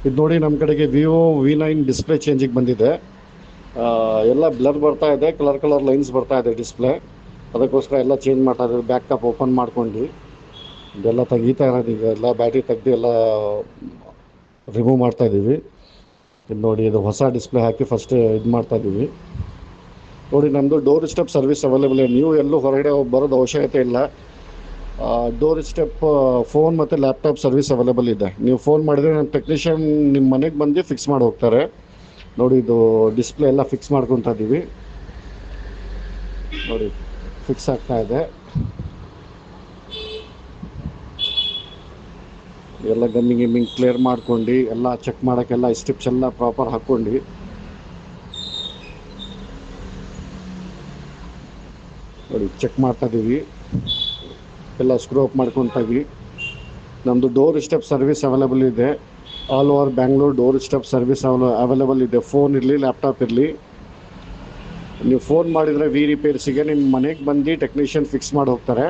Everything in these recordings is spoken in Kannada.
ಇದು ನೋಡಿ ನಮ್ಮ ಕಡೆಗೆ ವಿವೋ V9 ಡಿಸ್ಪ್ಲೇ ಚೇಂಜಿಗೆ ಬಂದಿದೆ. ಎಲ್ಲ ಬ್ಲರ್ ಬರ್ತಾ ಇದೆ, ಕಲರ್ ಲೈನ್ಸ್ ಬರ್ತಾ ಇದೆ ಡಿಸ್ಪ್ಲೇ. ಅದಕ್ಕೋಸ್ಕರ ಎಲ್ಲ ಚೇಂಜ್ ಮಾಡ್ತಾ ಇದ್ದೀವಿ. ಬ್ಯಾಕ್ ಟಾಪ್ ಓಪನ್ ಮಾಡ್ಕೊಂಡು ಇದೆಲ್ಲ ತೆಗಿತಾ ಇರೋದು. ಈಗ ಎಲ್ಲ ಬ್ಯಾಟ್ರಿ ತೆಗೆದು ಎಲ್ಲ ರಿಮೂವ್ ಮಾಡ್ತಾ ಇದ್ದೀವಿ. ಇದು ನೋಡಿ, ಇದು ಹೊಸ ಡಿಸ್ಪ್ಲೇ ಹಾಕಿ ಫಸ್ಟ್ ಇದು ಮಾಡ್ತಾ ಇದ್ದೀವಿ. ನೋಡಿ, ನಮ್ಮದು ಡೋರ್ ಸ್ಟೆಪ್ ಸರ್ವಿಸ್ ಅವೈಲೇಬಲ್ ಇದೆ. ನೀವು ಎಲ್ಲೂ ಹೊರಗಡೆ ಬರೋದು ಅವಶ್ಯಕತೆ ಇಲ್ಲ. ಡೋರ್ ಸ್ಟೆಪ್ ಫೋನ್ ಮತ್ತು ಲ್ಯಾಪ್ಟಾಪ್ ಸರ್ವಿಸ್ ಅವೈಲೇಬಲ್ ಇದೆ. ನೀವು ಫೋನ್ ಮಾಡಿದರೆ ನಮ್ಮ ಟೆಕ್ನಿಷಿಯನ್ ನಿಮ್ಮ ಮನೆಗೆ ಬಂದು ಫಿಕ್ಸ್ ಮಾಡಿ ಹೋಗ್ತಾರೆ. ನೋಡಿ, ಇದು ಡಿಸ್ಪ್ಲೇ ಎಲ್ಲ ಫಿಕ್ಸ್ ಮಾಡ್ಕೊತಾ ಇದ್ದೀವಿ. ನೋಡಿ, ಫಿಕ್ಸ್ ಆಗ್ತಾ ಇದೆ. ಎಲ್ಲ ಗಮ್ಮಿಂಗ್ ಕ್ಲಿಯರ್ ಮಾಡ್ಕೊಂಡು ಎಲ್ಲ ಚೆಕ್ ಮಾಡೋಕ್ಕೆಲ್ಲ ಸ್ಟಿಪ್ಸ್ ಎಲ್ಲ ಪ್ರಾಪರ್ ಹಾಕ್ಕೊಂಡು ನೋಡಿ ಚೆಕ್ ಮಾಡ್ತಾ ಇದ್ದೀವಿ. ಎಲ್ಲ ಸ್ಕ್ರೂ ಅಪ್ ಮಾಡ್ಕೊತಾ ಇದ್ದೀವಿ. ನಮ್ಮದು ಡೋರ್ ಸ್ಟೆಪ್ ಸರ್ವಿಸ್ ಅವೈಲೇಬಲ್ ಇದೆ. All over Bangalore door step service available ಇದೆ. ಫೋನ್ ಇರಲಿ, ಲ್ಯಾಪ್ಟಾಪ್ ಇರಲಿ, ನೀವು ಫೋನ್ ಮಾಡಿದರೆ ವಿ ರಿಪೇರ್ಸಿಗೆ ನಿಮ್ಮ ಮನೆಗೆ ಬಂದು ಟೆಕ್ನಿಷಿಯನ್ ಫಿಕ್ಸ್ ಮಾಡಿ ಹೋಗ್ತಾರೆ.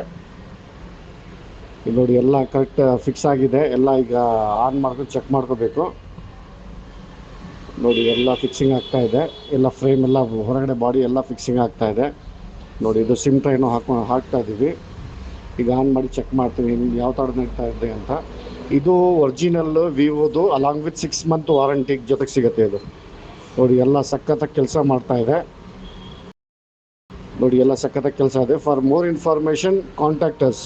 ಇಲ್ಲಿ ನೋಡಿ, ಎಲ್ಲ ಕರೆಕ್ಟ್ ಫಿಕ್ಸ್ ಆಗಿದೆ. ಎಲ್ಲ ಈಗ ಆನ್ ಮಾಡ್ಕೊಂಡು ಚೆಕ್ ಮಾಡ್ಕೋಬೇಕು. ನೋಡಿ, ಎಲ್ಲ ಫಿಕ್ಸಿಂಗ್ ಆಗ್ತಾ ಇದೆ. ಎಲ್ಲ ಫ್ರೇಮ್ ಎಲ್ಲ ಹೊರಗಡೆ ಬಾಡಿ ಎಲ್ಲ ಫಿಕ್ಸಿಂಗ್ ಆಗ್ತಾ ಇದೆ. ನೋಡಿ, ಇದು ಸಿಮ್ ಟ್ರೈನು ಹಾಕ್ತಾ ಇದ್ದೀವಿ. ಈಗ ಆನ್ ಮಾಡಿ ಚೆಕ್ ಮಾಡ್ತೀವಿ ಯಾವ ಥರ ನಡೀತಾ ಇದೆ ಅಂತ. ಇದು ಒರಿಜಿನಲ್ ವಿವೋದು ಅಲಾಂಗ್ ವಿತ್ 6 ಮಂತ್ ವಾರಂಟಿ ಜೊತೆಗೆ ಸಿಗುತ್ತೆ ಇದು. ನೋಡಿ, ಎಲ್ಲ ಸಖತ್ತಾಗಿ ಕೆಲಸ ಮಾಡ್ತಾ ಇದೆ. ನೋಡಿ, ಎಲ್ಲ ಸಖತ್ತಾಗಿ ಕೆಲಸ ಇದೆ. For more information contact us.